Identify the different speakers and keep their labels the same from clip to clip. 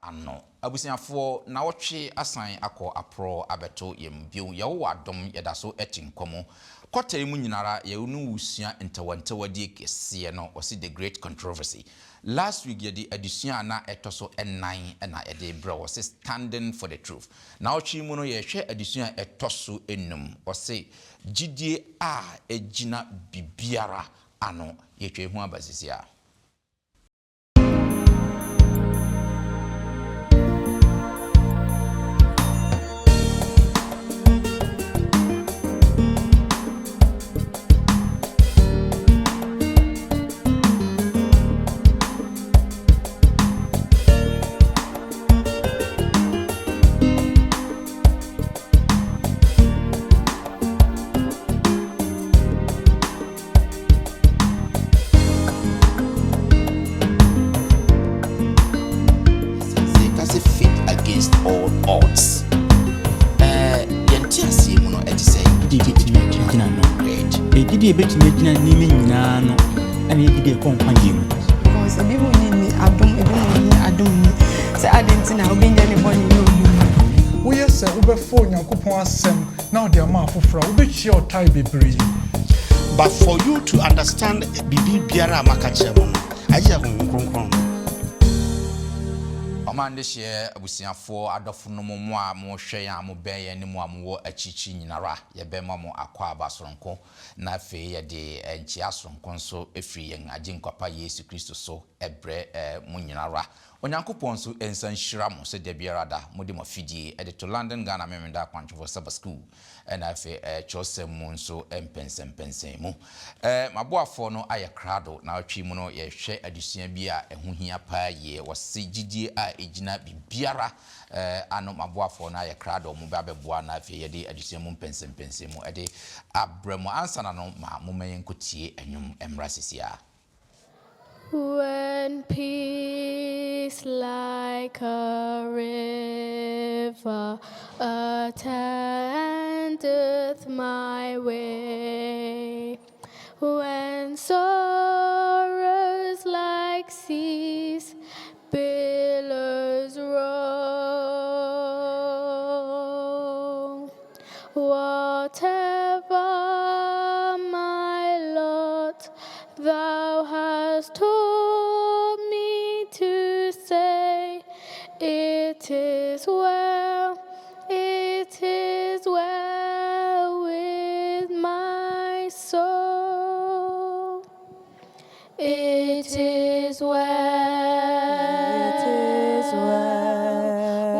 Speaker 1: ano abusiafo na wotwe asan akọ apro abeto yembio ye wo adom yedaso etinkomo kwotare mu nyinara ye unu usua ntawantawadi kese no osi the great controversy last week ye di adusua na etoso enan na ye de bro osi standing for the truth na wotwe mu no ye hwe adusua etoso enum osi gidie a ejina bibiara ano ye twe hu abasisia. All odds. Yantiasi muno etise.
Speaker 2: Didi medina no. Didi beti medina nimi nyina no. Ani didi konkwanje mu.
Speaker 3: Because ebi mo ni adom say adentina obenja ne boni no mu.
Speaker 4: Wo yese wo befo Nyankopon asem na ode ama afofra wo be chia otai bebre.
Speaker 5: But for you to understand bibi biara makache mo aja konkron.
Speaker 1: Amande hye abusiafo adofo no mo a mo hwe ya mo ben ye ne mo amwo achichi nyinara ye be ma mo akwa abasoronko na fe ye de enchi asoronko so efri yen aginkwa Yesu Kristo so ebre mo nyinara onyankopon so ensanhyira mo se de biara da mo de mo fidie e de to London Ghana memenda kwancho for Sabbath school na fe chosem mo so empensen mu maboafo no aye krado na atwi mu no ye hwe adusua bi a ehohia pa ye wose gidie a ejina bibiara ano maboafo na aye krado mu ba beboa na fe ye de adusua mu empensen mu e de abramo ansana no ma mo mayen kotie enwum emrasisia.
Speaker 6: When peace like a river attendeth my way, when sorrows like seas billows roll, whatever my lot thou hast told me to say, it is well with my soul. It is well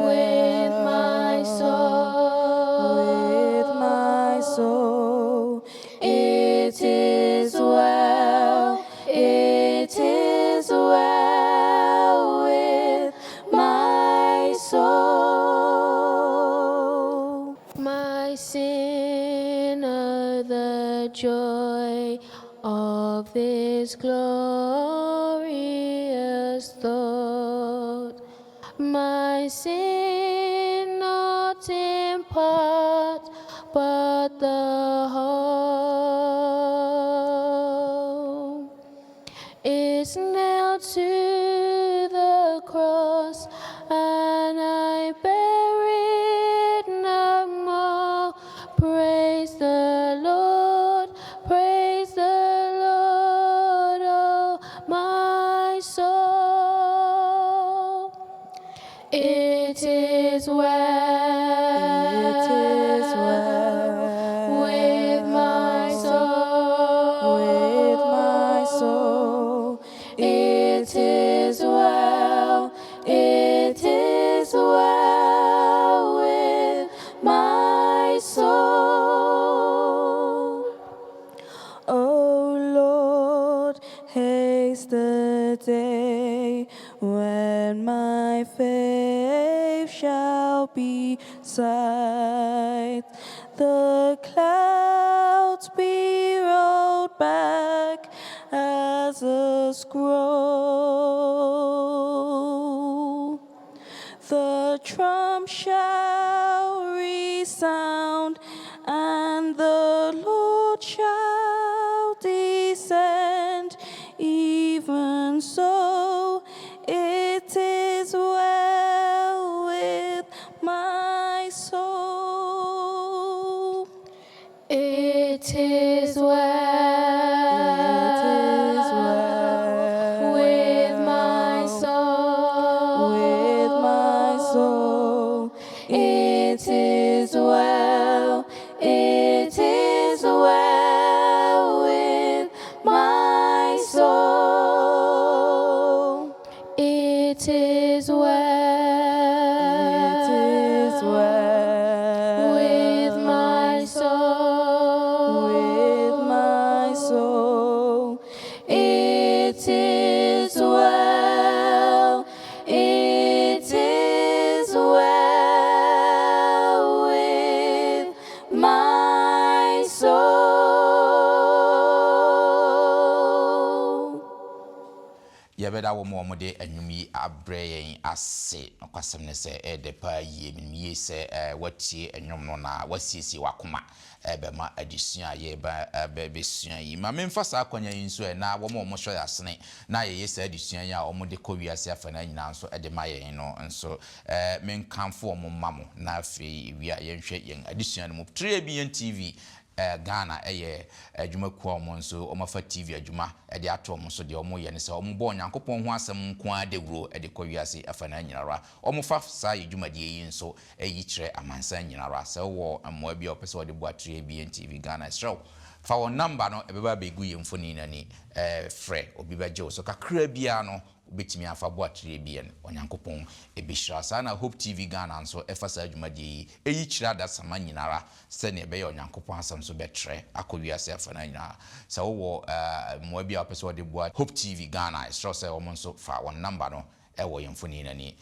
Speaker 6: with my soul. It is well with my soul. My sinner, the joy of this glorious thought, my sin not in part, but the whole is nailed to the cross, and I bear it no more. Praise the Lord, oh my soul. It is well with my soul. It is well with my soul.
Speaker 7: Oh Lord, haste the day when my faith shall be sight. The clouds be rolled back as a scroll. The trump shall resound, and the Lord shall descend. Even so, it is well.
Speaker 6: It is well.
Speaker 7: It is well
Speaker 6: With my soul.
Speaker 7: with my soul.
Speaker 6: It is well. It is well with my soul.
Speaker 1: Yɛbɛda wo ma ɔmode anwum yi abrɛ yɛn ase nokwasɛm ne sɛ ɛde paa yie menim sɛ watie anwum no na wasiesie wakoma ɛbɛma adesua a yɛba bɛsua yi ma memfa saa akwanya yi nso na wɔma ɔmo hwɛ asene na yɛyɛ saa adesua yi a ɔmode kɔ wiase afa na nyinaa nso ɛde ma yɛn no nso menkamfo ɔmo ma mo na afei wi a yɛnhwɛ yɛn adesua no mu Trebian TV Ghana adwumakuo mo nso omafa TV adwuma de ato mo so de omo ye ne se omo bo Onyankopɔn ho asɛm nko a dewuro de kɔ wiase afana nyinara omo fa saa adwumade yi nso yi kyerɛ amansan nyinara sɛ wo amoa bi opese wo de bo Trebian TV Ghana Scriptural fa wo number no ebeba begu ye mfoni nani frɛ obi bagye so kakra bia no betimi afa bo Trebian Onyankopɔn ebihira saa na Hope TV Ghana nso efa saa adwumade yi kyerɛ da sama nyinara sɛ ne bɛyɛ Onyankopɔn asɛm so bɛtrɛ akɔ wiase afa na nyinara sɛ wo moa bi a opese wo de bo Hope TV Ghana Scriptural sɛ omo nso fa wo number no ɛwɔ ye mfoni nani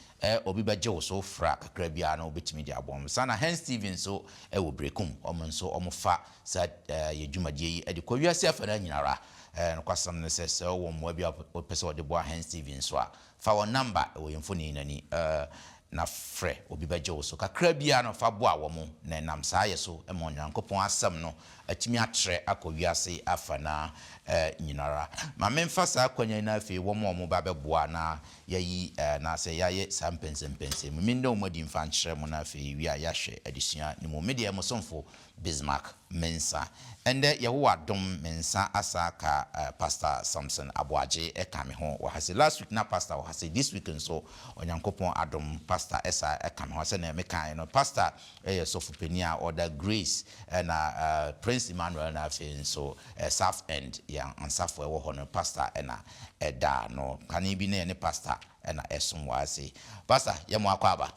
Speaker 1: obi bagye wo so fra kakra bia no betimi de abom sana Hens TV nso ɛwɔ brekum omo nso omo fa sa ye dwumade yi de kɔ wiase afa na nyinara no kwasam ne sɛ wo moa bi a opese wo de bo Hens TV nso a fa wo number ɛwɔ ye mfoni nani na frɛ obi bagye wo so kakra bia no fa boa wo mo na nam saa yɛ so ma Onyankopɔn asɛm no atimi atrɛ akɔ wiase afa na nyinara ma memfa saa kwanya na afei wo mo ba bɛboa na yayi na sɛ yaye saa mpensempensem minde wo madi mfa nkyerɛ mo na afei wi a yahwɛ adesua ne mo media mo somfo Bismarck Mensa ende yewo adom Mensa asaka Pastor Samson Aboaje eka me ho wa hase last week na pastor wa hase this week nso Onyankopɔn adom pastor esa eka me ho se na me kan no pastor sofopenia order Grace na Prince Emmanuel na afei nso South End ya ansafo ewo ho no pastor na eda no kan bi na ne pastor na esom wa ase pastor yemo akwaba.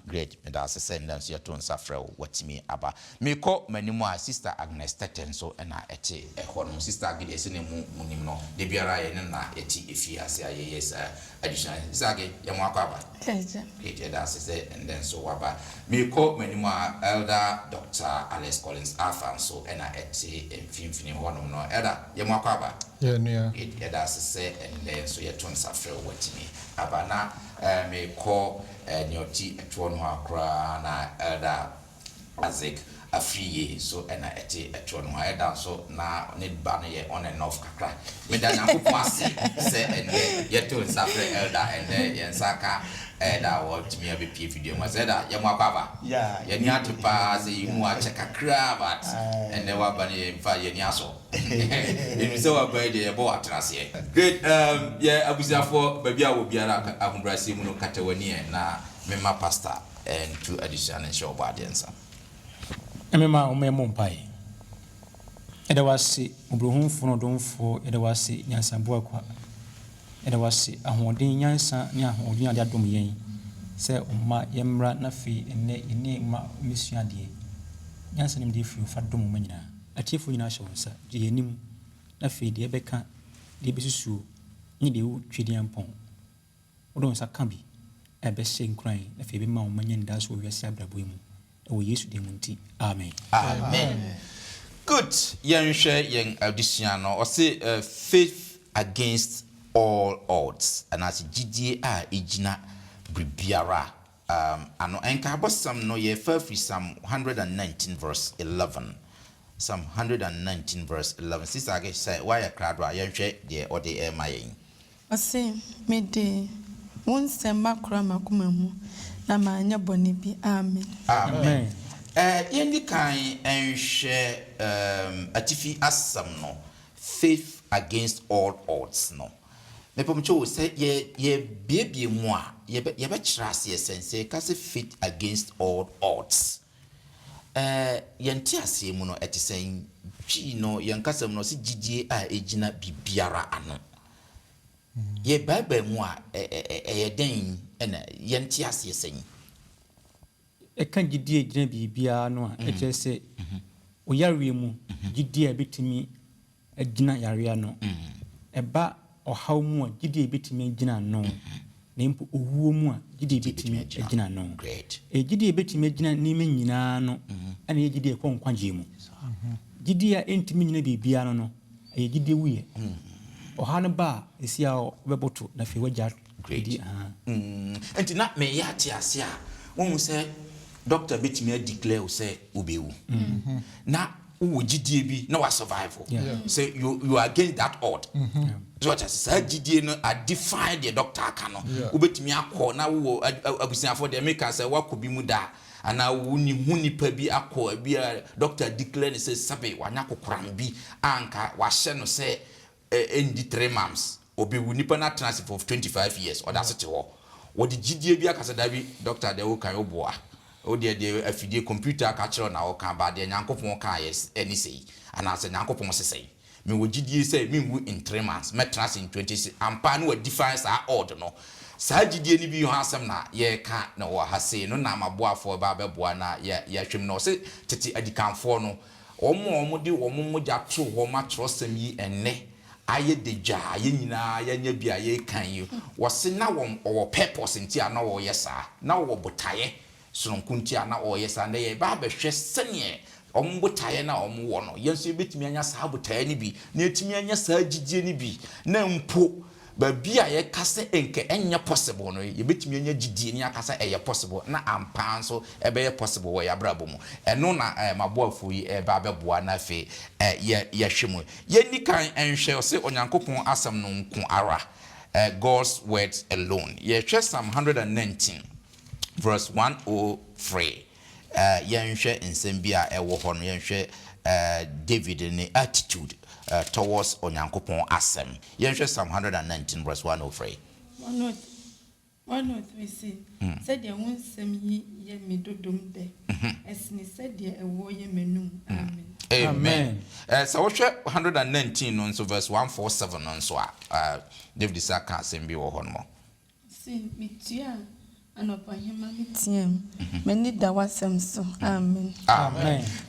Speaker 1: Great, me da send them so to nsafre watimi aba. Me ko manimu a sister Agnes Teten so na ete ehonum sister Agnes se ne mu munim no de biara ye na eti efiase aye yes additional Zage ye mo akwa aba. Great, da se and then so waba. Me ko manimu a elder Dr. Alex Collins Afan so na ete emfimfini honum no elder ye mo akwa aba.
Speaker 4: Yeah, yeah.
Speaker 1: It da se and then so ye to nsafre watimi aba na me ko nyoti etwo no akra na elder Isaac Afriye so na ete etwo no elder so na ne ba no ye on and off kakra me da Nyankopɔn ase se ende ye to nsafre elder ende ye nsaka elder what me be pie video ma elder ye mo akwa
Speaker 5: yeah
Speaker 1: ye ni atipa se yi mu a check kakra but ende wa ba ne fa ye ni aso you say wa ba de bo atrase great yeah abusafo ba bia wo biara ahombrase mu no katawani na mema pastor and to addition and show audience
Speaker 2: emema omemo mpai eda wase obrohunfo no domfo eda wase nyansambo akwa eda wase ahoden nyansa ne ahoden ade adom yen se umma yemra na fi ene ma misuade nyansa nim de fi fa dom ma nyina atiefo nyina hye wonsa de yenim na fi de beka de besusu ni de wo twedian pon wodon sa ka bi ebe se nkran na fi be ma omanya nda so wiase abrabo mu o Yesu de munti amen
Speaker 1: amen good yenhwe yen addition no o say faith against all odds and as gidie a ejina bribiara ano enka bosam no ye fa fi Psalm 119 verse 11 Psalm 119 verse 11 sister age say why crowd a yenhwe de ode e mayen
Speaker 3: I say me de won sema kura makoma mu na manya boni bi amen
Speaker 1: amen yendi kan enhwe atifi asam no faith against all odds no me pomcho say ye bebie mu a ye be kyerase sense ka say faith against all odds yenti ase mu no etisen twi no yenkasam no se gidie a ejina bibiara ano ye Bible mu a den na yenti ase sen
Speaker 2: Ɛka gyidie gyina biribiara no a ɛkyerɛ sɛ oyareɛ mu gyidie a ɛbɛtumi agyina yareɛ no ɛba ɔhaw mu a gyidie ɛbɛtumi agyina no na mpo owuo mu a gyidie ɛbɛtumi agyina no gyidie ɛbɛtumi agyina nneɛma nyinaa no ɛna yɛ gyidie ɛkɔ nkwagye mu gyidie a ɛntumi nyina biribiara no ɛyɛ gyidie wuyɛ ɔha no ba a ɛsi a ɔbɛboto na afei wagya di
Speaker 1: enti na me yɛ ate ase a wɔn sɛ doctor betimi declare say obewu na wo gidie bi na wa survive say you are against that odd so what say gidie no a define the doctor aka no wo betimi akọ na wo abusiafo de make say wakobi mu da ana wo ni hu nipa bi akọ bi doctor declare say sabe wanya kokoram bi anka wa hye no say end 3 months obewu nipa na transit for 25 years or that's it wo the gidie bi aka say da bi doctor de wo kan oboa o de afidie computer ka kire na o kan ba de nyankopon kan yes any say and as nyankopon say me wo gidie say me wu in 3 months me trans in 26 ampa no defines are odd no sa gidie ni bi ho asem na ye ka na wo ha say no na maboafo ba beboa na ya hwem no say tete adikanfo no omo de omo mogya to wo ma trosem yi enne aye deja ye nyina ya nya bia ye kan yi wo se na wo purpose nti ana wo yesa na wo botaye sonkunti ana oyesa na ye ba behwe sene ombotaye na omwo no yenso ebetimi anya saa botaye ni bi na etimi anya saa gidie ni bi na mpo ba bia ye kase enke enya possible no ye betimi anya gidie ni akasa eye possible na ampa so ebe ye possible wo ya brabo mu eno na maboafo yi ba beboa na fe ye hwemu ye ni kan enhwe se onyankopon asem no nko ara God's words alone ye hwe Psalm 119 verse 103 yenhwe nsem bia ewo ho no yenhwe David ni attitude towards onyankopon asem yenhwe Psalm 119 verse 103
Speaker 3: 103 said the one sem ye me dodom de esni said the ewo ye menum
Speaker 1: amen so we 119 no so verse 147 no so David saka asem bi wo ho no
Speaker 3: see me tia anopahema mitiam many da wasem so amen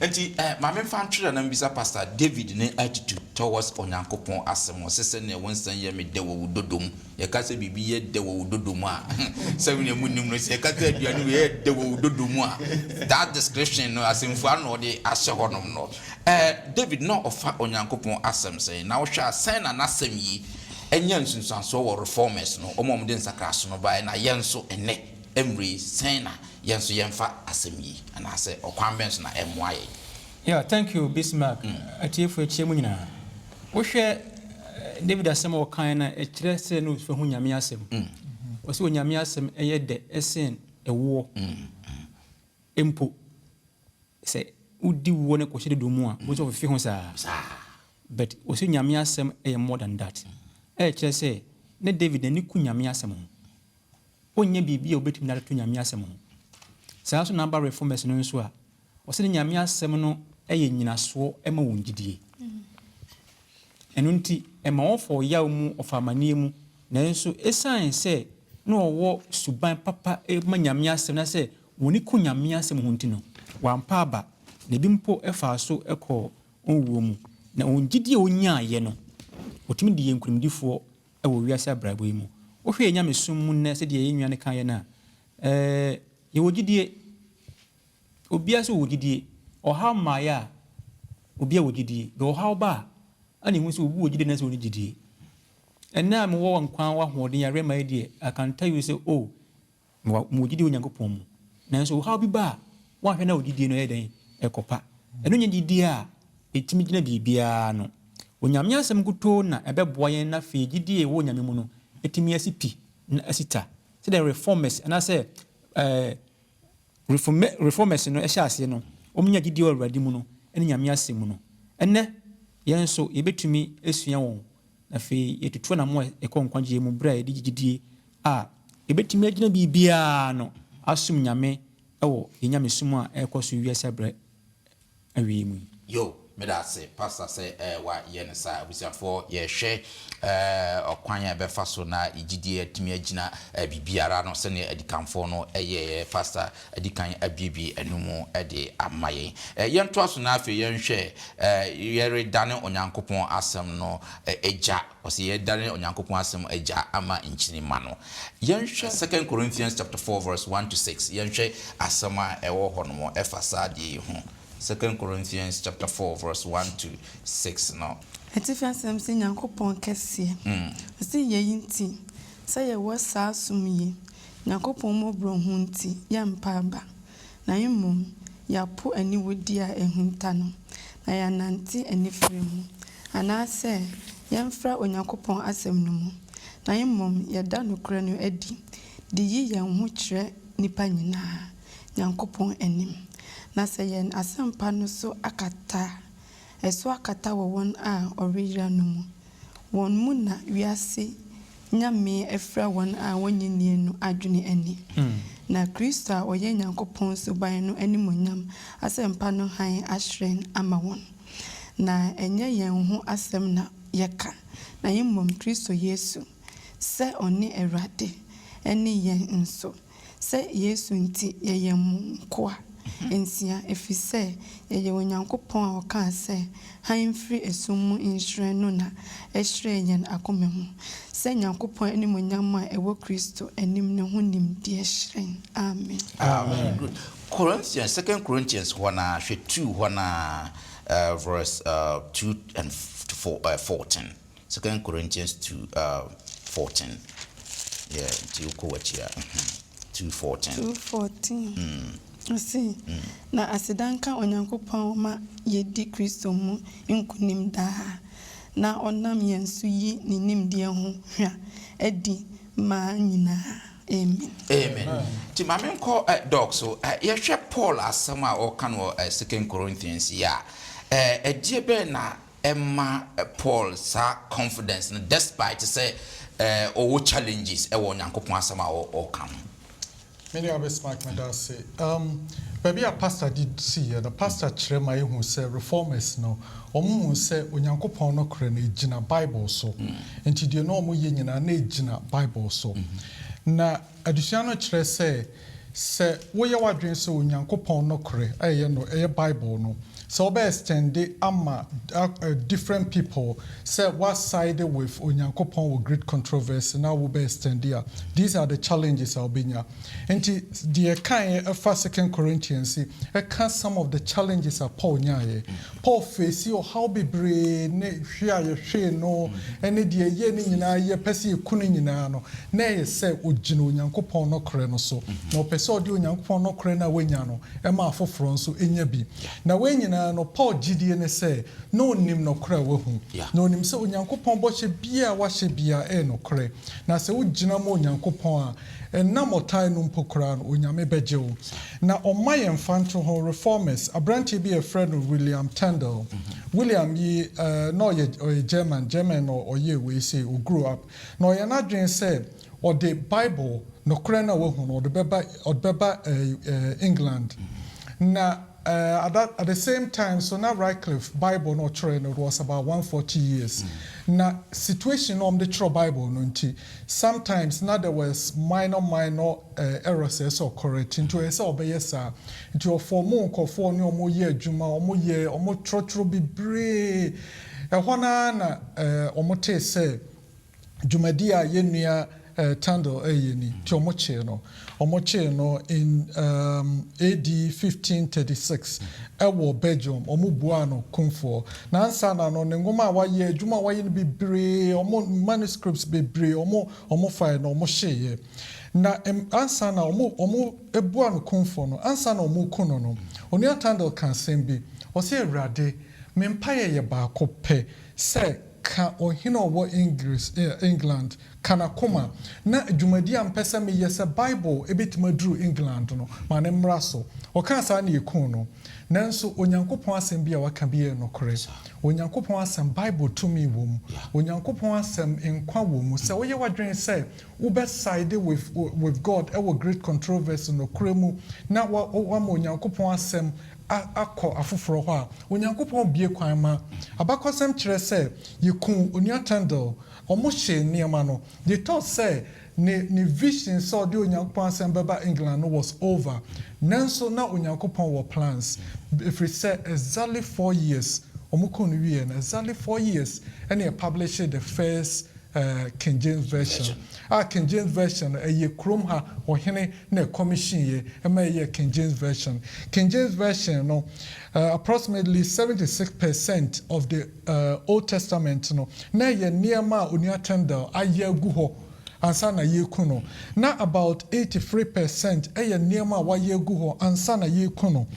Speaker 1: enti mame fan tire na mbisa pastor David ne attitude towards onyankopon asem sese ne wonsan ye me de wo dodom ye ka se bibi ye de wo dodom a se we ne munim no se ka ta aduane we ye de wo dodom a that description no asemfu ano de ahye honom no David no ofa onyankopon asem say na wo hwa asem na nasem yi enya nsunsanso wo reformers no omom de nsakraso no ba na yenso ene emri sena yenso yemfa asemi and I say okwambenso na emwaye.
Speaker 2: Yeah, thank you Bismarck. Atiefo echiemu nyina. Wo hwe David asem wo kan na ekire se no fe hu nyame asem. Wo se nyame asem eye de esen ewo. Empo se udi wo ne kwhye do mu a wo so fe hu sa. But wo se nyame asem eye more than that. Ekire se ne David ni ku nyame asem ho. Onye bibia obetumi na to nyame asem ho. Saa so number reformers no nso a wo se nyame asem no eye nyinaso ema wongidie. Eno nti ema ofo yaw mu ofamanie mu na nso esan se na owo suban papa ema nyame asem na se woni ku nyame asem ho nti no wampa aba na bimpo efa so ekọ onwuo mu na wongidie onya ye no otimi de yenkurumdifo ewo wiase abrabo yi mu wo hwe nyame sum mu na se de yenwane kan ye na ye wogidie obia se wogidie oha maya obia wogidie be oha ba ani hu se obu wogidie na se woni gidie enna me wo nkwan wa hoden ya rema die I can tell you say oh mo wogidie onyankopon mu na so oha bi ba wa hwe na wogidie no ye den ekopa eno nya gidie a etimi gina bibia no onyame asem guto na ebeboa yen na fe gidie wo nyame mu no etimi asipi na asita say the reformers and I say reformers no ehya ase no omunya gidie awurade mu no ene nyame asem mu no enne yen so yebetumi esua won na fe yetutu na mo ekonkwaje mu bra yedi gidie a yebetumi agina bibia no asum nyame ewo yenyame sum a ekoso wiase bra awie mu
Speaker 1: yo Medase pastor say wa ye ne sa abusiafo ye hwe okwan ya befa so na igidie atimi agina bibiara no se ne adikanfo no ye pastor adikan abiebi anumu de amaye ye nto aso na afi ye nhwe ye redane onyankopon asem no eja osi ye dane onyankopon asem eja ama nchini ma no ye nhwe 2 Corinthians chapter 4 verse 1 to 6 ye nhwe asema ewo hono efasa de hu 2 Corinthians chapter 4 verse 1 to 6 no.
Speaker 3: Etifa sem se Nyankopon kese. Se ye yinti. Se ye wo sa sumye. Nyankopon mo bro hu nti ya mpaba. Na yimom ya po ani wodi a ehunta no. Na ya nanti ani fremu. Ana se ya mfra Onyankopon asem no mu. Na yimom ya da nokra no adi. Di yi ya hu kire nipa nyina. Nyankopon anim. Na se yen asempa no so akata eso akata wo won a orira no mu won mu na wiase nyame efra won a wonyenie no adwene ani na Kristo a oye Nyankopon so ban no animonyam asempa no han ahren ama won na enye yen ho asem na yeka na yemmom Kristo Yesu se oni Erade eni yen nso se Yesu nti yeyem kwa ensia efise ye Onyankopon a oka se han free esumu inhire no na ehire yen akomemu se Nyankopon animonyam a ewo Kristo anim ne ho nimdi ehire amen
Speaker 1: Amen. Good. Corinthians 2 Corinthians 2 verse 2 and 14. 2 Corinthians 2:14. Yeah, do you 2:14.
Speaker 3: 2:14. Asi na asidanka Onyankopon ma yedi Kristo mu nkunim da na onam yensu yi ni nimde ho hwa edi ma nyina amen
Speaker 1: Amen. Ti mame nko dog so ye hwe Paul asem a o kan wo 2 Corinthians ya edie be na emma Paul sa confidence despite say o challenges e wo Onyankopon asem a o kan.
Speaker 4: Many of us Mike Medase. Baby a pastor did see the pastor Chrema who say reformers no. Omu say Onyankopon no kre na ejina Bible so. Enti de no omu ye nyina na ejina Bible so. Na adusiano kire say wo ye wadwen so Onyankopon no kre eye no eye Bible no. So be extend ama different people say what side with Onyankopon with great controversy now will be extend here. These are the challenges Albania. And the kind of 2 Corinthians I can some of the challenges are Paul nyaye. Paul face you how be brave ne hwia no any the ye ni nyina ye pese kunu nyina no na ye say ogino Onyankopon no kre no so. No pese odi Onyankopon no kre na wenya no e ma afoforo nso enya bi. Na wenya no Paul gidie ne say no nim no kra wahu no nim say Onyankopon bo hye bia wa hye bia e no kre na say ugina mo Onyankopon a na motai no mpokra no onyame bejewo na omaye mfanto ho reformers abrantie bi a friend of William Tyndale William yi no ye German or ye we say who grew up no ye na dwen say or the Bible no kra na wahu no the beba England na at the same time, so now Wycliffe Bible no train it was about 140 years. Now situation on the true Bible no sometimes now there was minor errors or correct into a so be yes sir into a for more for no more year juma or more trotro be brave a wana omote say jumadia yenua Tandle ayeni ti omoche no in AD 1536 ewo Belgium omubua no kumfo na ansa na no ngoma wa ye adwuma wa ye no bebre omo manuscripts bebre omo file no omo hye na ansa na omo ebua no kumfo no ansa na omo kono no oni Tandle kan sembi o se Awurade mempaye ye ba ko pe se ka ohino wo England kana koma na adwumadi ampesa me yesa Bible ebetima dru England no ma ne mmra so o kan sa na ekun no nanso Onyankopon asem bia waka bia no kore Onyankopon asem Bible to me wom Onyankopon asem enkwa wom se wo ye wadwen se wo be side with God e wo great controversy no kore mu na wa Onyankopon asem akɔ afoforo hɔ a onyankopɔn bie kwan ma abakɔsɛm kyerɛ sɛ yɛku onuatandle ɔmo hye nneɛma no they thought sɛ ne vision sɛ ɔde onyankopɔn asɛm bɛba England no was over nanso na onyankopɔn wɔ plans ɛfiri sɛ exactly 4 years ɔmo kɔ no wie no exactly 4 years ɛne published the first King James Version. King James Version a krom ha ɔhene na commission ye ɛma King James Version. King James Version no approximately 76% of the Old Testament no na ye nneɛma a onuatandle ayɛ agu hɔ ansa na yeku no na about 83% ɛyɛ nneɛma a wayɛ agu hɔ ansa na yeku no.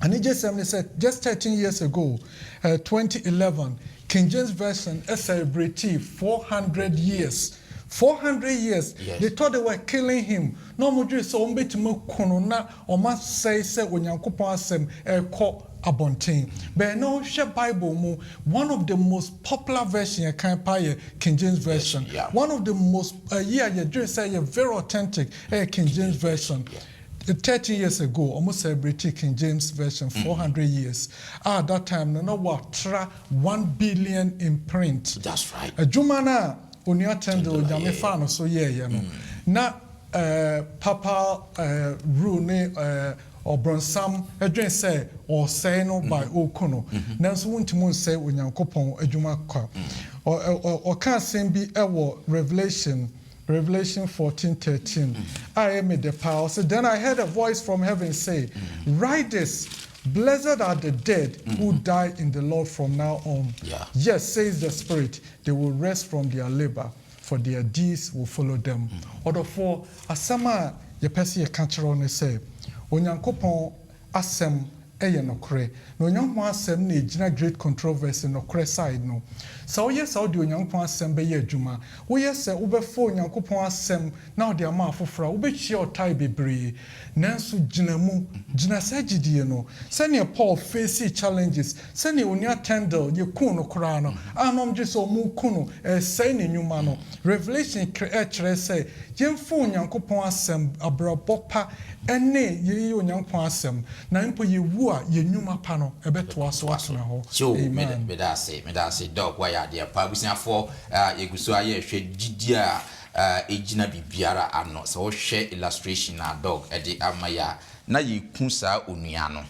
Speaker 4: And he just said, just 13 years ago, 2011, King James Version celebrated 400 years. 400 years. Yes. They thought they were killing him. No more just so na or must say when Yankopon sem abontin. But no share Bible mo one of the most popular version can buy King James Version. Yes, yeah. One of the most you just say a very authentic King James Version. Yeah. 30 years ago, almost celebrated King James Version, 400 years. At that time, no what 1 billion in print.
Speaker 1: That's right.
Speaker 4: A Jumana, Unyatendo, Yamefano, so yeah, no. Na Papa Rune or Bronsam, a say, or say no by Okono. Nanso Wuntimun say, Unyankopon, a Jumaka. Or can't same be our Revelation 14:13. I made the power. So then I heard a voice from heaven say, write this, blessed are the dead who die in the Lord from now on. Yeah. Yes, says the Spirit, they will rest from their labor, for their deeds will follow them. Or for asama ye pesi ye kanchero ne say, onyankopon asem eye nokre. No onyankopon asem na ejina great controversy nokre side no. So yes, how do onyankopon asem be ye adwuma. Wo yes se wo be fo onyankopon asem na ode ama afofra, wo be hie otai bebre. Nanso gina sagidie no. Sene Paul face challenges, sene onuatandle ye kun no kra no. Anom je so mu kun no say ne nwuma no. Revelation kire say yemfo onyankopon asem abrabopa ene ye onyankopon asem na mpo ye wu a ye nwuma pa no ebeto aso asona ho.
Speaker 1: So me da say dog why ya dia pa busiafo yeguso aye hwe gidia ejina bibiara ano so wo hwe illustration na dog ede amaya na yeku sa onua no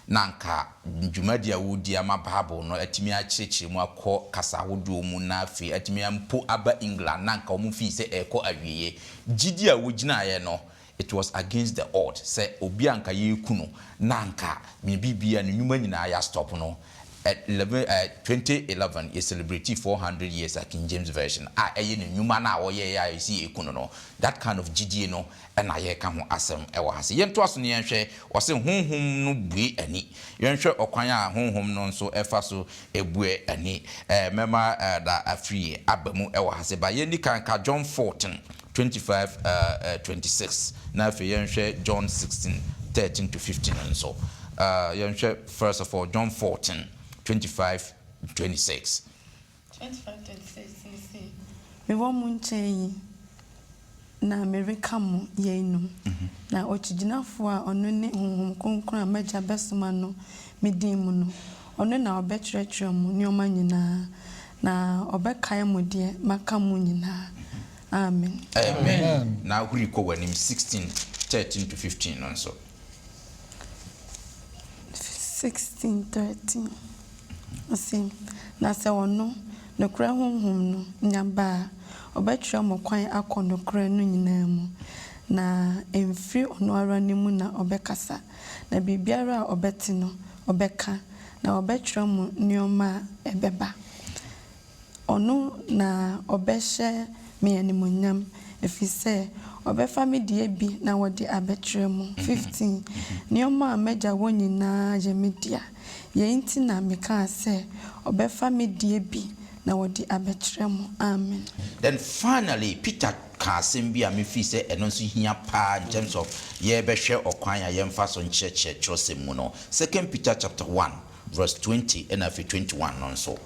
Speaker 1: nanka dwumadi a wodi ama bible no atimi a kyekye mu akọ kasa hodo mu na afi atimi ampo aba England nanka omu fi se eko awiye gidia wo gina ye no it was against the odds say obi anka yeku no nanka me bibia no nwuma nyina ya stop no. At 2011, you celebrate 400 years at King James Version. You see, that kind of GD, no, and I come asem. I was yen to us near share or say home no be any. You sure Okwanya home non so effaso a bue any. Member that a free abamu ewahase by Yendi Kanka John 14, 25, 26. Now for yen share John 16, 13 to 15 and so. Yen share first of all John 14. 25, 26.
Speaker 3: 25, 26. Me wa munchen na America mo ye no. Na ochijinafo a ono ne honhom konkron amaja besoma no medin mu no. Ono na obetwerɛtwerɛ mu ne ɔma nyina na obɛkae mu de maka mu nyina. Amen.
Speaker 1: Amen. Now who ko wanim 16, 13 to 15 also.
Speaker 3: 16, 13. Asim na se wono nokra honhom no nyaba obetwa mokwan akọ nokra no nyina mu na emfiri ono ara ne mu na obekasa na bibiara obeti no obeka na obetwa mu nioma ebeba ono na obehye me animonyam efise obefa me die bi na wode abetwa mu 15 nioma meja wonyina je media yenti na meka se obefa me die bi na wodi abetrem. Amen.
Speaker 1: Then finally Peter ka sembi a me fi se eno so hia pa in terms of ye be hwe okwan ya yemfa so ncheche mu no. 2 Peter chapter 1 verse 20 and 21 no so.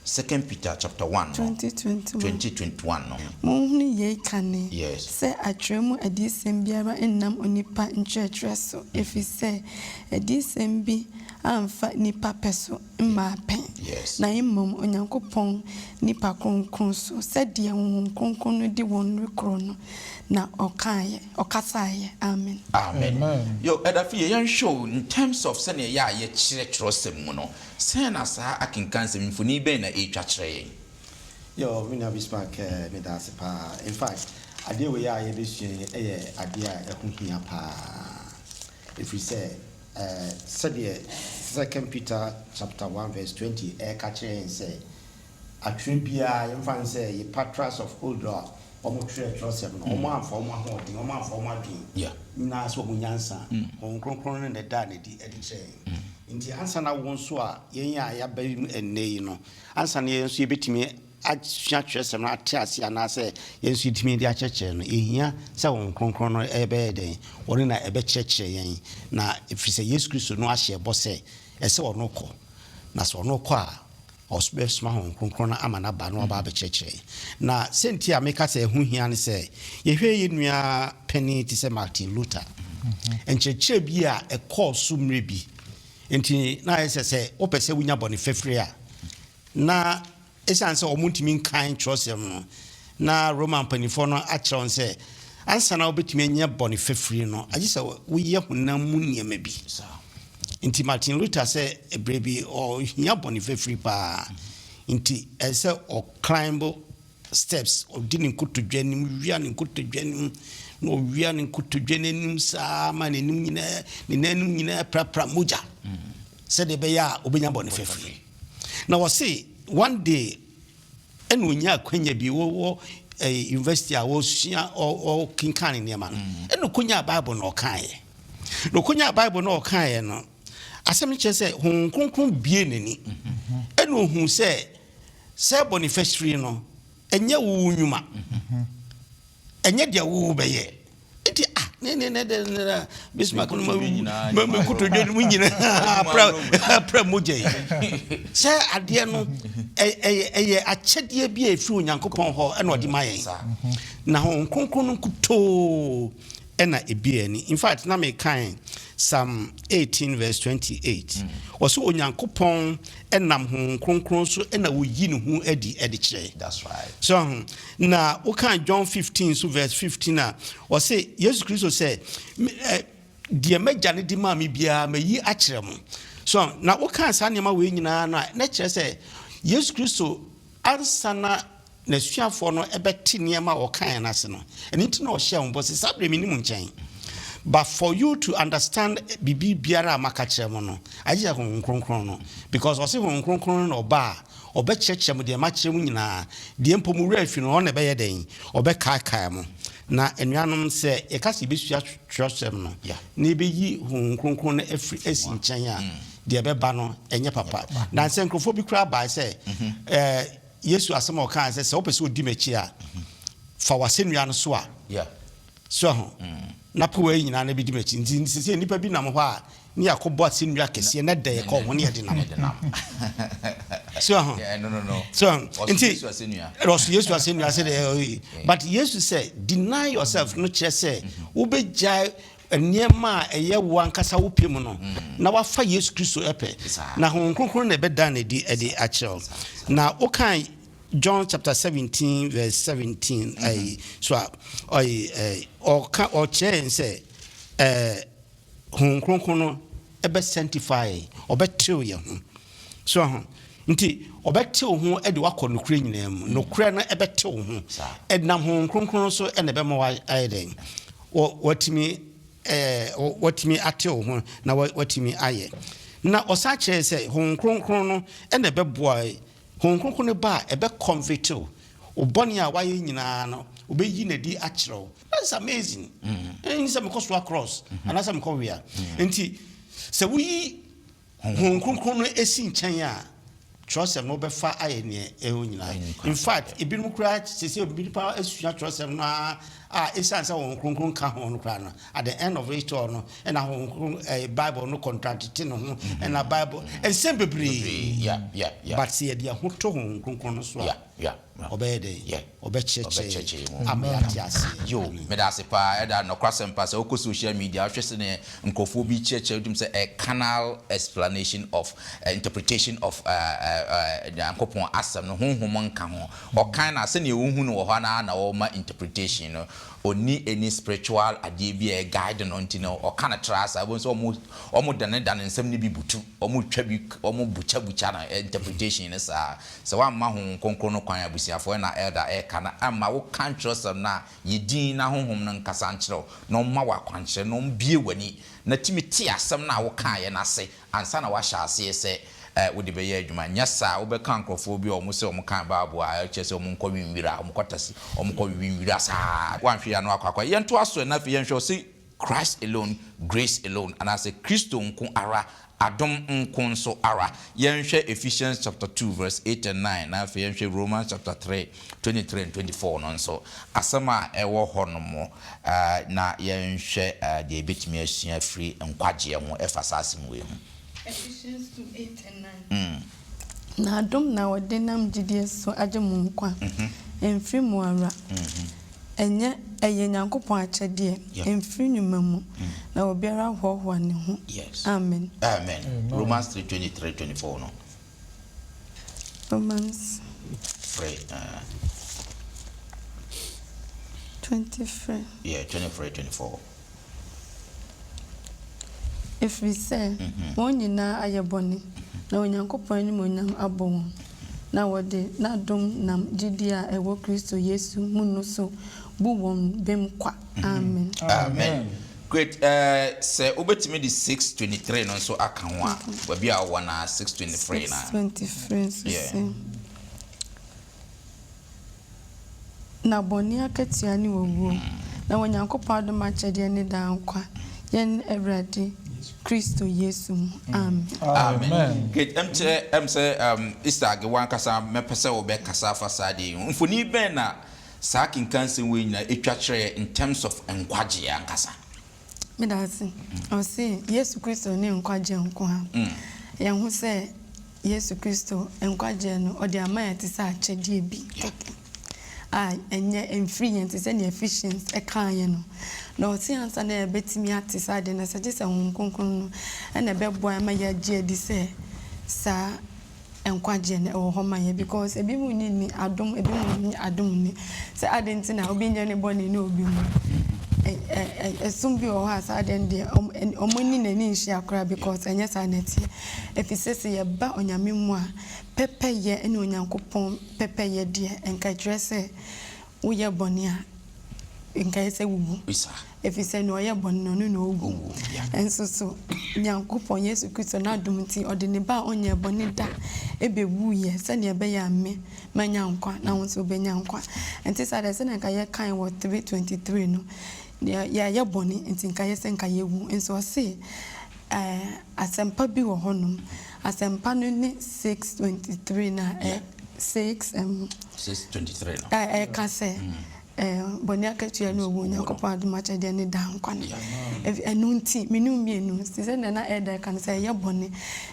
Speaker 1: 2 Peter chapter 1 2021 no.
Speaker 3: Mohuni ye kane.
Speaker 1: Yes.
Speaker 3: Se atwemu adisem biara ennam onipa nkyerɛkyerɛ so. Efi se adisem bi amfa nipa peso mma pen.
Speaker 1: Yes.
Speaker 3: Na imom onyankopɔn nipa kronkron so se de honhom kronkron no di won rekro no na okasaye. Amen.
Speaker 1: Amen. Yo, edafi yan show in terms of sene ya ye kyerɛkyerɛ sem mu no. Sena sa akinkan sem mfoni ben na etwa kyerɛ.
Speaker 5: Yo, me na bismarck me da se pa. In fact, ade we ya ye besua eye ade a ɛho hia pa. If we say said 2 Peter chapter 1 verse 20 ka kyerɛ en say atwe bia ye mfa say ye patriarchs of old law omo twere trosem no omo amfa omo ahodi omo amfa omo adwen
Speaker 1: yeah
Speaker 5: na so omo nyansa on kronkron ne da ne di edi kyerɛ nti ansa na won so a yen ya ba enne yi no ansa na yen so ye betimi asua twesem na ate ase ana se yen so ditimi di akyekye no ehia se won kronkron no ebe den woni na ebe kyekye yen na efise Yesu Kristo no ahye bo se ese wono kɔ na so wono kɔ a osbesma hon kronkron na amana ba no ba be kyekye na senti a meka se hu hia ne se ye hwe ye nua pani ti se Martin Luther enkyekye bi a ekɔ so mre bi enti na se opese wunya bone fefre a na esan se omuntimi kan trosem no na Roman panifo no a kyerɛ on se ansa na obetimi anya bone fefre no agi se wo ye honam mu niema bi inti Martin Luther se ebrebi o hia bone fefre pa inti ese o climb steps o dinin kutudwanim wia nin kutudwanim no wia nin kutudwanim sa ma nenim nyina ne nanum nyina prapra moja se de be ya obenya bone fefre na wo se one day enu nya kwanya bi wo university a wo sua o kinkan niema no enu kunya Bible no kae no kunya Bible no kae no asem che se hon kronkron bie nani enu hu se Boniface no enye wo nwuma enye de wo beye enti ne bismarck no ma kuto dwe mu nyina pra moje se ade no eye akyede bi efi onyankopɔn ho ena odi mayen na hon kronkron no kuto ena ebiani in fact na me kan Psalm 18 verse 28 also onyankopɔn enam hon kronkron so ena woyi ne hu adi kyerɛ.
Speaker 1: That's right.
Speaker 5: So na we can John 15 so verse 15 na o say Jesus Christ say die magya ne di ma me bia mayi akyerɛ mo. So na we can sa nema we nyina na kyerɛ say Jesus Christ ansa na suafo no ebeti niema o kan na se no enti na o hye on boss sabre mi ni mu nkyɛn. But for you to understand bibi biara maka kyerɛ mo no agye hon kronkron no because o se hon kronkron no ba obekyerɛkyerɛ mo de ma kyerɛ mo nyina de mpomu wura afi no on ebe yɛ den obɛkaakae mo na enuanom se e ka se besua twɛsɛm no na ebe yi hon kronkron no afri asi nkyɛn a de bɛba no enye papa na nse nkrofo bi kura ba se Yesu asɛm o kan se opese odi machi a fa wasenua no so a so na po we nyina na bi di machi nti se nipa bi nam ho a ni akobɔ asenua kese na da ye ko ho ne ye dinam so
Speaker 1: no
Speaker 5: so nti Yesu asenua say but Jesus said deny yourself no kire say wo begya niema eye wo ankasa wo pem no na wafa Yesu Kristo epe na hon kronkron na beda na di achel na o kan John chapter 17 verse 17 so or chain say hon kronkron no ebe sanctify obetew ye ho so nti obetew ho e de wakɔ nokure nyinam nokure na ebetew ho ednam hon kronkron so e na be ma ayeden watimi atew ho na watimi aye na osa kyerɛ sɛ hon kronkron no e na bɛboa hon kronkron ba e be convicted obɔne a waye nyina no obeyi na di akyerɛw. That's amazing. And some cost to cross and as some come here nti sɛ we hon kronkron no esi nkyɛn a trust no be fa aye ne nyina in fact ebi no kura sese obi pa asua trust na esan sa won kronkron ka ho no kra no at the end of it all no and a Bible no contradicting no and a Bible and simply but see dia ho to ho kronkron no so obede obecheche amatias
Speaker 1: yo me da se pa e da no kwasem pa se oko social media hwese ne nkofo bi cheche dum se a canal explanation of interpretation of ankopon asem no honhom nka ho o kan na se ne ehunu no ho na o ma interpretation no oni any spiritual ade bi e guide no ntino o kan trust abon so omo dane nsem ne bi butu omo twa bi omo bucha na interpretation ne sa se wa ma ho konkro no kwan abusiafo na elder e kana ama wo kan trust na yedin na honhom no nkasa nkyerɛ no ma wa kwankyerɛ no bie wani na timiti asem na wo kan ye na se ansa na wa hya ase se wodi be ye adwuma nyasa wo be kan krofo bi o mo se o mo kan baabo a che se o mo nkɔ winwira o mo kɔtase o mo kɔ winwira sa wanhwe ya no akwa ye nto aso na fi ye nhwe se Christ alone, grace alone, and as a Christo nko ara adom nko nso ara ye nhwe Ephesians chapter 2 verse 8 and 9 na fi ye nhwe Romans chapter 3 23 and 24 no nso asema ewo hɔ no mo na ye nhwe de betimi asua free nkwaje ho efasase mu emu
Speaker 3: Ephesians 2:8 and 9. Na adom na wodenam gidie so agye mu nkwa. Emfiri mu ara. Enye eye Nyankopɔn akyɛdeɛ. Emfiri nyuma mu. Na obiara hɔhɔ ne ho. Amen.
Speaker 1: Amen. Romans 3:23-24 no.
Speaker 3: Romans
Speaker 1: 3
Speaker 3: 23.
Speaker 1: Yeah, 23-24.
Speaker 3: If we say, one yina ayaboni, na Onyankopɔn ni monyam abɔ na wɔde na dom nam gidia ɛwɔ Kristo Yesu mu no so bu wɔn bem kwa. Amen.
Speaker 1: Amen. Great. Say obetimi di 6:23 no so aka ho a ba bia wo na 6:23 na.
Speaker 3: 6:23 so say. Na boni akatia ni wowo. Na Onyankopɔn adom akyɛdeɛ ne da nkwa. Yen Awurade Kristo Yesu. Amen.
Speaker 1: Amen. Great. Say Easter ge wan kasa mepese wo be kasa fasade. Mfoni ben na sa kinkanse we nyina etwa kyerɛ in terms of nkwaje ankasa.
Speaker 3: Me da se. O se Yesu Kristo ne nkwaje nko ha. Yen ho se Yesu Kristo nkwaje no ode amaya te sa akyɛdeɛ bi. Enye emfiri yente se ne efficient ekanye no na oti ansa na betimi ate sa de na se je se honkonkon no na bebo ama ya gye di se sa enkwaje ne wo homa ye because ebi mu ni adom ebi mu ni adom ni se adenti na obi nya ne boni na obi mu esum bi o ha sa den de omoni na ni nhia akora because enye sa neti efisese ye ba onyame mu a pepeye ene Onyankopɔn pepeye de enka dresse wo ye boni a enka ese wubu efise no ye boni no no ogu enso so Nyankopɔn Yesu Kristo na adom ti ode ne ba onye boni da ebewu ye se ne be ya me manyankwa na won so be nyankwa enti sa de se na enka ye kan wo 3:23 no ya boni enti enka ye se enka ye wu enso se asempa bi wo honom asempa no ni 6:23 na
Speaker 1: 6:23 no
Speaker 3: ka se boni akatua no owu Nyankopɔn adumache de ne dankwa no enu nti menu mienu se na eda kan se ye boni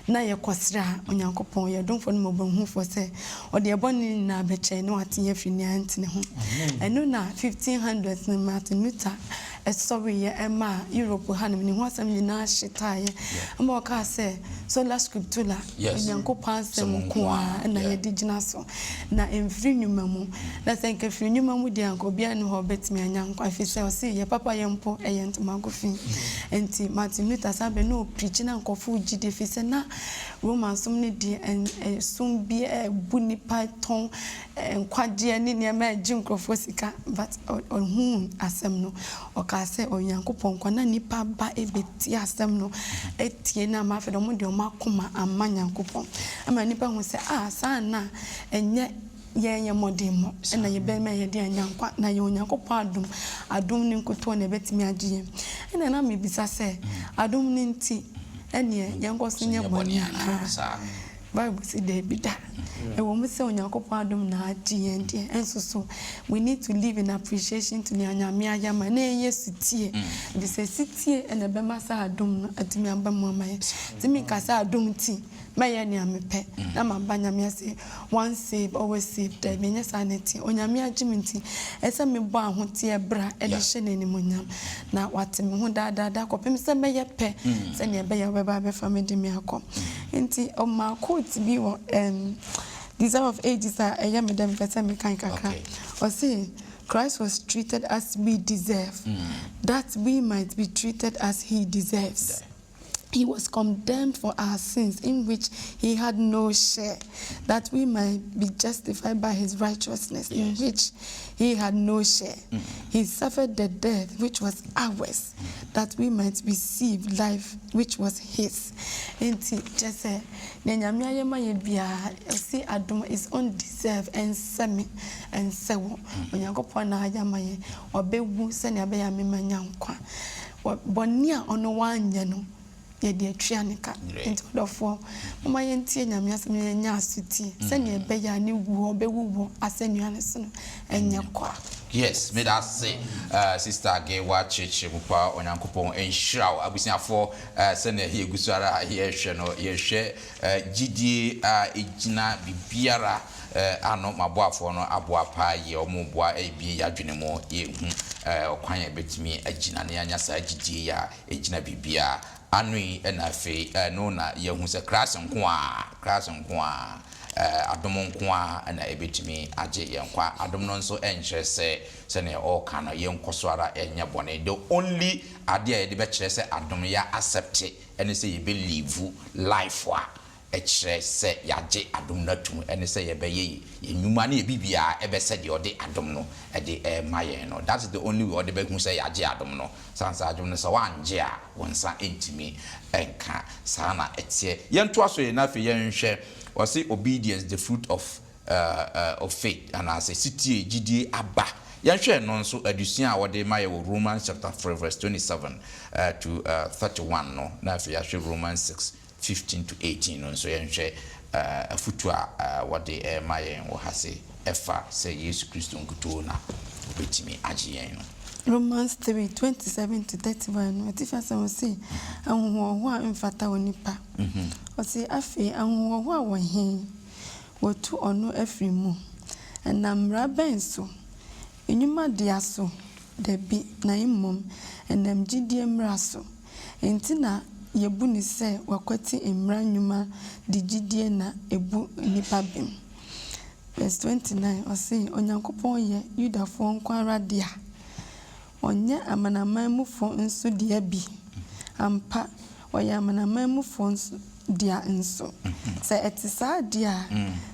Speaker 3: na ye kosra Onyankopɔn ye domfo no mobonhufo se ode ye boni na beche no atenye fini antene ho enu na 1500 na Martin Luther sorry ye ema Europe hanem ni ho asem nyina hyetaye ama ka se sola scriptura Nyankopɔn asem ko a na ye digina so na emfiri nyuma mu na se nke firi nyuma mu di anko bia ne ho betimi anyankwa afise o se ye papa ye mpo ntoma gofi enti Martin Luther sabe no preach na nkofo gide fise na Romans ne di sum bi buni python nkwaje ne ne ma jinkofo sika but on asem no ka se Onyankopɔn kwa na nipa ba ebeti asem no etie na ma fe do mo de o makoma amma Nyankopɔn ama nipa hu se sa na enye ye modemo na ye be ma ye de anyankwa na ye Onyankopɔn adom ni nkoto na betimi agye ena na me bisa se adom ni nti ene ye nkoso nye boni Bible say there be that. And when we say onyankopon adom na agye and dear, and so we need to live in appreciation to nyame ayama na yesu tie. They say sitie and ebema sa adom atimi amba mo amaye. Timi kasa adom ti maye ni amepe na mamba nyame say once saved always saved. There be nya sanity onyame agye minti esa me bo ahote ebra e de hye n'animonyam na wateme ho da kopem se meye pe se ne be ya beba be family me akọ enti o ma quote bi wo Desire of Ages a ya me dem pese me kan kaka o say Christ was treated as we deserve that we might be treated as he deserves. He was condemned for our sins in which he had no share, that we might be justified by his righteousness in which he had no share. He suffered the death which was ours, that we might receive life which was his. And just say, Nenyamia yema yebia, see adum is undeserved and semi and so. When you go for na yama ye, or be woo send ya be ya me manyankwa. Bonia on one yano. Ye de trianica into the form mama yentie nyame asem ye nya asuti se ne be ya ne wu obewu asenuaneso enye kwa.
Speaker 1: Yes, me that say sister Gewa Church mupa onyankopon enhiraw abusiafo se ne he gusuara he hwe no ye hwe gidie ejina bibiara ano maboafo no aboapa ye omoboa ebi yadwene mo ye hu okwan ye betimi agina ne anya sa gidie ya ejina bibia anui na fe no na ye hu se class nko a adom nko a na ebetimi age ye nkwa adom no nso enhye se ne all kan ye nkoso ara enye bone the only ade a ye de be kire se adom ya accept ene se ye believe life wa ekire se yaje adom na tum ene se ye be ye enuma na ye bibia ebe se de ode adom no e de maye no. That's the only way ode be hu se yaje adom no. Sansa adom no se wanje a wonsa entimi enka sana etie yento aso ye na fe ye nhwe or say obedience the fruit of faith and as a city gidi aba yanhwe no nso adusia a wode maye wo Romans chapter 4 verse 27 to 31 no na fe yahwe Romans 6:15 to 18 no nso yanhwe afutu a wode maye wo hase efa say Yesu Kristo nkuto na obetimi agye no.
Speaker 3: Romans 3:27 to 31. What if I say, and what infata onipa? Or say, Afe, and what were he? What to honor every moon? And I'm rabbi so. In your diaso, there be naimum, and them GDM raso. And tina, ye buni say, wakwati imranuma, the GDN ebu nipa bim. Verse 29. Or say, onyankopon ye, you da phone kwa radia. Onye amanamamufo nso dia bi ampa oya amanamamufo nso dia nso se etisa dia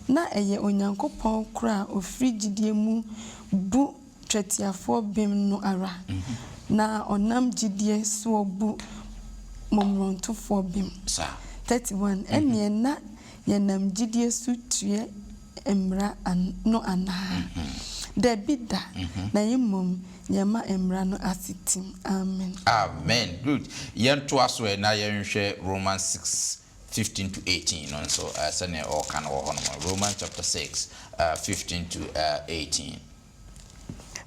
Speaker 3: na eye onyankopon kura ofrigidie mu bu twetiafo bem no ara na onam gidie so bu momrontofo bem 31 ene na yenam gidie so tue emra no ana debida na yimom Yama emrano asitim. Amen.
Speaker 1: Amen. Good. Yento aso na yenhwe Romans 6:15 to 18 no so sene all kan wo hono Romans chapter 6:15 to 18.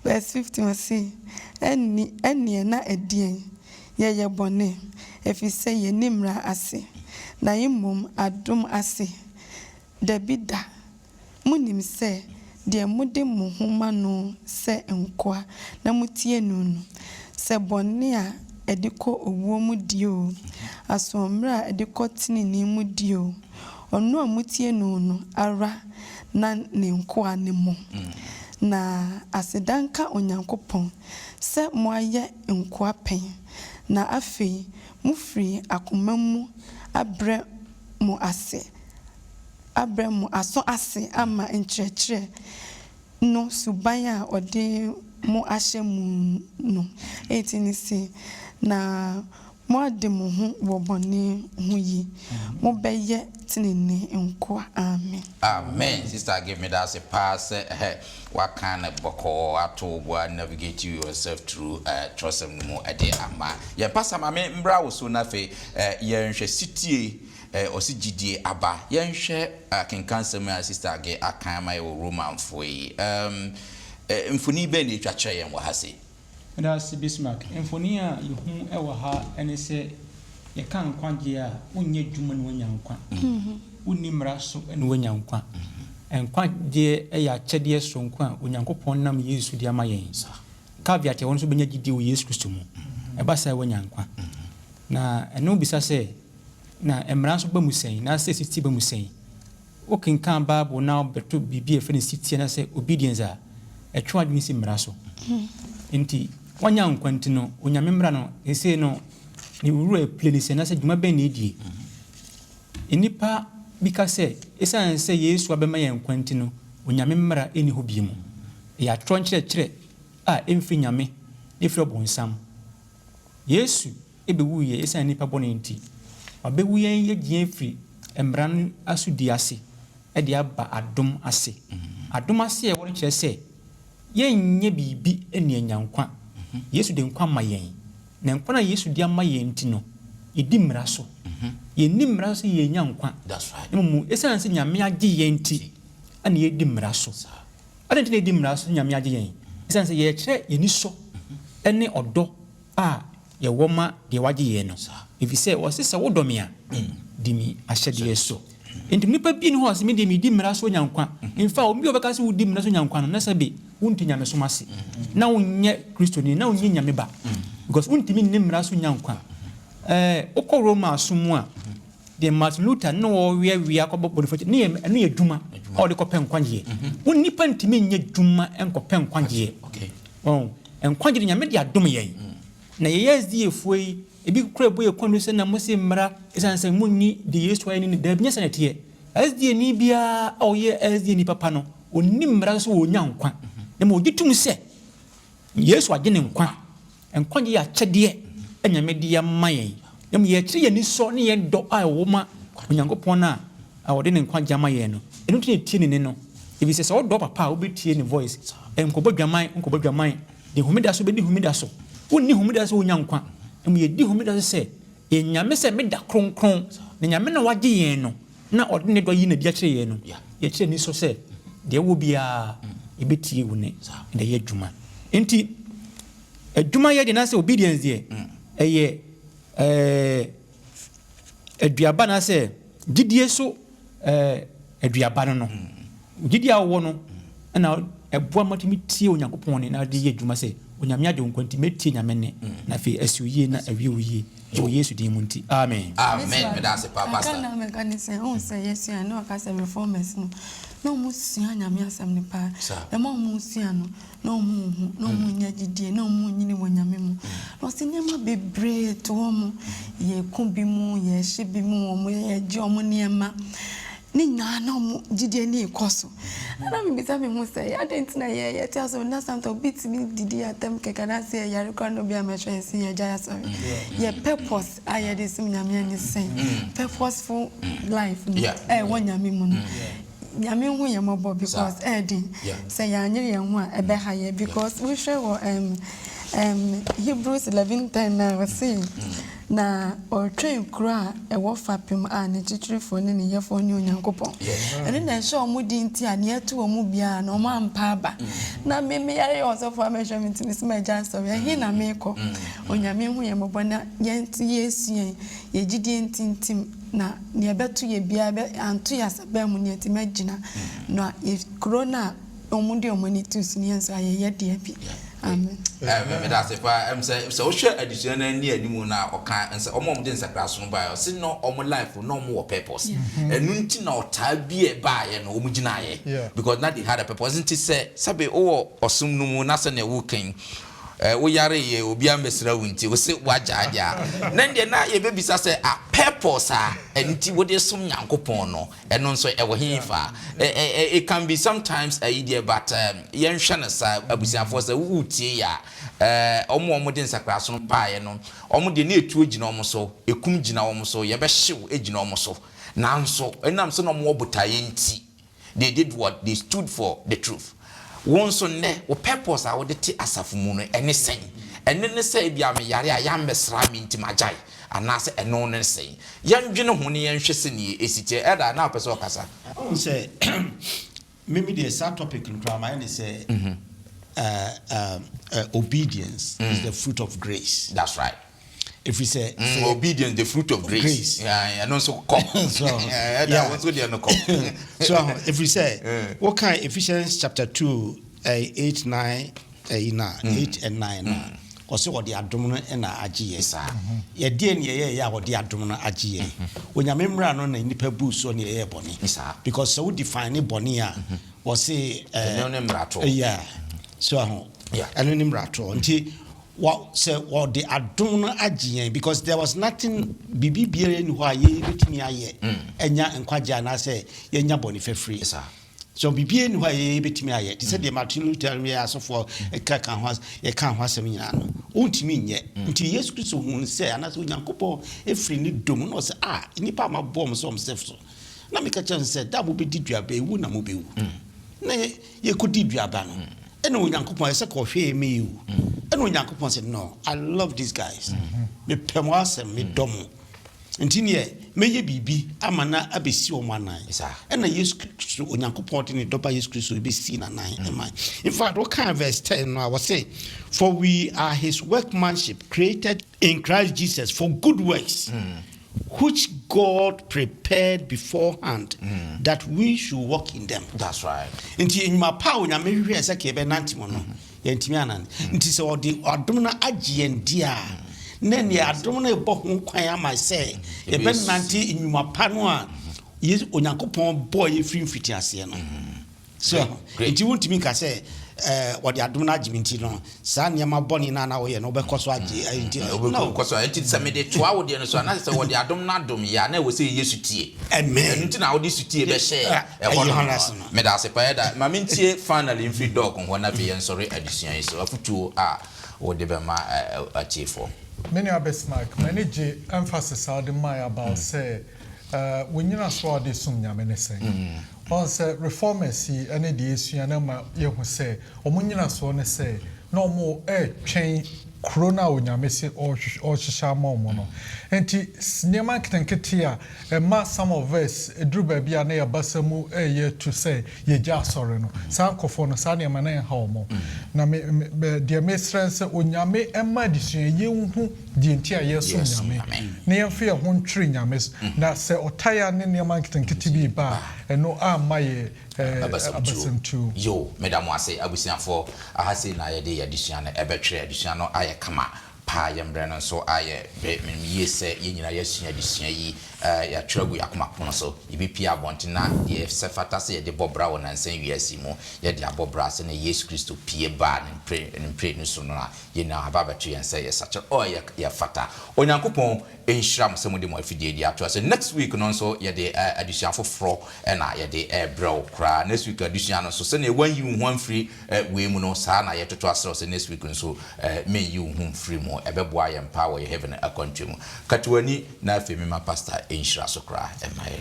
Speaker 3: Verse 15 we say eni na edien ye bone efi say ye nimra ase na yimom adom ase debida munim say de mude muhuma no se nkwa na mutie no se bone a ediko owuo mu dio asomra ediko tinini mu dio ono a mutie no ara na ne nkwa ne mo na asedanka onyankopon se mo aye nkwa pen na afei mufri akomamu abre mo ase Abraham aso ase ama enkyerɛkyerɛ no subaya ode mo ahyɛmu no etini se na mo ade mo ho wo bɔne ho yi mo bɛyɛ tinene nko amen.
Speaker 1: Amen. Sister, give me that as a pass. What kind of boko ato boa navigate yourself through trust and more a day ama. Ya pass ama me mbra wo so na fe ye nhwe city osi gidie aba yenhwe kenkan sem a sister age akan ma yo Roman foi mfuni be ni twa kire yen wa ha se
Speaker 2: that's Bismarck mfoni a yehu ewa ha ene se ye kan kwagye a unye dwuma no nyankwa unni mraso ene wanyankwa enkwagye ya kyede sonko a onyankopon nam Yesu dia ma yen caveat won so benya gidi wo Yesu Kristo mu eba sai wanyankwa na eno bisa se na emranso ba musen na se siti ba musen o kinkan Bible na beto bibi e fe ne siti na se obedience a etwa adwin si mraso nti wanyankwa ntino onyame mra no ese no ni wuru e pleni se na se dwuma ben na edie enipa bika se esan se Yesu abema yen kwantino onyame mra eni ho biemu ya tronkyere kyere a emfi nyame efro bonsam Yesu ebewu ye esan nipa bone nti abewu yen ye gien firi emran asudi ase e de aba adom ase adom ase e won kyere se yenye bibi eni anyankwa Yesu de nkwa ma yen na nkwa na Yesu de ama yen nti no edi mmara so ye ni mmara so ye nyankwa
Speaker 1: that's right
Speaker 2: mu esan se nyame age yen nti ana ye di mmara so ana nti na edi mmara so nyame age yen esan se ye kyere ye ni so ene odo a ye woma de wage yen no if you say o se wodome a di mi ahyede so enti nipa bi ni ho ase me de mi di mmara so nyankwa in fact obi obeka se wo di mmara so nyankwa no na sabe wonti nyame so mase na wonye Kristo ni na wonye nyame ba because wonti mi ni mmara so nyankwa okọ Roma asumu a de Martin Luther no we akọbọ for ni enu ye dwuma o de kọpẹ nkwagye wonni pa ntimi nye dwuma enkọpẹ nkwagye
Speaker 1: okay
Speaker 2: nkwagye nyame de adom ye na ye yesdi efuei ebi kura bo ye kwanu se na mose mmara esanse munni de Yesu ayi ni da binya sanete SDA ni bia o ye SDA ni papa no onni mmara so wonya nkwa na mo gitum se Yesu agye ne nkwa nkwagye ya kyede enyame de ya mayen yam ye kyere ye ni so ne ye do a woma onyankopon na a wode ne nkwa gyama ye no enu tie tie ne no ebi se so do papa obetie ne voice enkobodwaman de humida so be di humida so wonni humida so wonya nkwa em ye di humida so se enyame se me da kronkron ne nyame na wagye ye no na ode ne do yi na dia kyere ye no ye kyere ni so se de wo bia ebetie wo ne de ye dwuma enti adwuma ye de na se obedience ye eye aduaba na se gidie so aduaba no gidie awo no na eboa matimi tie onyankopon ne na de ye dwuma se onyame ade nkwanti metie nyame ne na fe asiuye na awiuye o Yesu din mu nti amen
Speaker 1: amen me da se papa sa
Speaker 3: kana me kana se on se Yesu an no ka se reformers no mu sua nyame asem ne pa e mo mu sua no mu nya gidie no mu nyini mo nyame mu no se nyama bebre to mo ye kumbi mu ye hyebi mu mo ye gye mo niema ni nyana mu gidie ni ikoso na me bisa me mu se adentina ye tia so na santo bit mi didi atem keka na se yare kwa no bia me hwe se ye jaya sorry ye purpose aye de sim nyame ni sen purposeful life won nyame mu no nyame hu ye mobo because say ya nyere ye hu a ebe ha ye because we share Hebrews 11:10 na we say na or train kura e wo fapem a ne chichirifo ne ne yefo ne onyankopon ene na sha omudi nti a ne atu omu bia na oma mpa ba na meme yare yosofo measurement ni sima jan so ya hi na meko onyame hu ye mobo na ye nti Yesu ye gidie ntintim na ne betu ye bia be antu ya sabam ne ntimagina no if corona omudi omani tus ne enso aye de abi amen
Speaker 1: me da se pa say so hwe additional ni animu na oka nse omom de nsakra so ba yo se no om life no mo purpose enu nti na ota bie ba ye no omugina ye because na they had a purpose nti say sabe o osum no mu na se na wo kan wo yare ye obi amesra wunti wo se wajaja na ndie na ye bebisa se a purpose a enti wo de som nyankopon no eno nso e wo hinfa it can be sometimes a idea but yen hwe na sa abusiafo se wo tie ya omo de nsakra so pa ye no omo de na etu ogina omo so ekum gina omo so ye be hyew egina omo so nanso enam so no mo botaye nti they did what they stood for the truth won so ne wo purpose a wo de te asafu mu no ene sen ene ne say bia me yare a ya mesra me ntimagyae anase eno ne sei yandwene ho ne yanhwe se ne esitie eda na pese okasa
Speaker 5: I say maybe the same topic in drama and say obedience is the fruit of grace.
Speaker 1: That's right.
Speaker 5: If we say
Speaker 1: obedience, the fruit of grace. Yeah, and also come. So,
Speaker 5: so if we say, what kind Ephesians chapter 2, 8, 9, 8 and 9, or so what the abdominal and AGS. Ye dear, yeah, what the abdominal AGA. When you remember on the nipper boost on the air bonnie, because so define it bonia, or say, yeah, so, yeah, anonym rattle until. What say what the adona agien because there was nothing bibi biere ni ho aye betimi aye enya enkwaja na say yenya boni free sir so bibi ni ho aye betimi aye they said the Martin Luther me aso for ekaka ho ye kan ho asem nyina no ontimi nye nti Yesu Kristo hu say anase onyankopon efri ni dom no say nipa ma bom so omsef so na me ka chen say da bo be diduaba ewu na mo be wu na ye ko diduaba no eno onyankopon say ko hwe me yu eno onyankopon say no I love these guys me pemo asem me dom ntine meye bibi amana abesi o manan ena Yesu Kristo onyankopon de ne doba Yesu Kristo ebesi na nan in fact what kind of verse 10 no I was say for we are his workmanship created in Christ Jesus for good works which God prepared beforehand that we should walk in them.
Speaker 1: That's right.
Speaker 5: Inti nyuma pa onya mehwe ese ke be nantimo no yentimi anan nti se odi adom na agien dia na ne adom na ebo ho kwan ama se ye be nanti nyuma pa no a yes onyankopon boy free mfiti ase no so inti wontimi ka se what the aduna jiminti no sa niam boni na wo ye no be koso agi
Speaker 1: no koso enti se me de toa wo de no so na se wo de adom na dom ya na wo se Yesu tie amen enti na wo de sutie be share e ho no me da se pa da ma mentie finally in free dog ho na be sorry addition is afutu wo de be ma achiefo
Speaker 4: many abes mark manage emphasis on the my about say when you na so de sum nyame ne say on say reformers see any the issue na ma ye hu say omunyina so ne say no mo twen corona onyame se o hihya ma omo no enti sinema kitenkete a ma some of us edru ba bia na ye basamu ye to say ye ja sorry no san kofo no san ma na ha omo na me de mesrance onyame ema disuen ye hu de enti a ye so nyame na ye fe ho ntwe nyame na se otaya ne nema kitenkete bi ba eno ama ye abasamtu
Speaker 1: yo madam ase abusiafo ahase na ye de yadisua na ebetwe adisua no aye kama pa yembre no so aye be me yese yenyina yasua adisua yi ya tragu yakoma pono so ibipia bontina ye sefata se ye de bobra wona nsan wiasi mu ye de abobra se na Yesu Kristo pie ba ne pray no so no ye na ababatu yensa ye sacha o ye fata onyankopon enhram se mu de mo afidie di ato se next week no so ye de adisua foforo na ye de bro kra next week adisua no so se na wan yi hu free we mu no sa na ye toto asro se next week no so me yi hu free mu ebeboa ye empower ye heaven akontumu katwani na afemi ma pastor enhira sokra emaye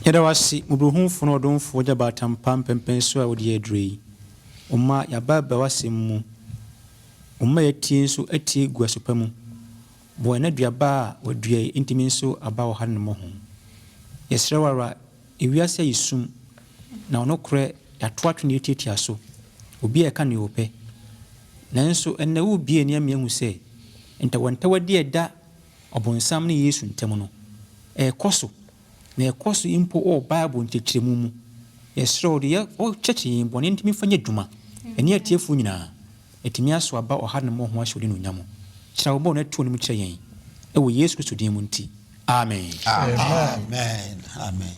Speaker 2: yeda wasi mubruhunfo no domfo jabatam pampempen so a wodi adrei umma yababa wasimmu umma yatie so atie guasopamu bo na duaba wadua intimi so aba wo han mo ho yesrewara ewiase yisum na ono kre yatoatwe ne tietia so obi e ka ne ope nanso enne wo bie ne amiahu se enta wanta wadi eda obonsam ne Yesu ntem no ekoso na ekoso impo o Bible ntekyeremu mu yesrew de o cheche bone ntimi fanya dwuma ene atiefu nyina etimi aso aba oha ne mo ho ahyode no nyamo kyerɛ wo bɔ na tuo no mu kyerɛ yɛn ɛwɔ Yesu Kristo din mu nti amen
Speaker 5: amen amen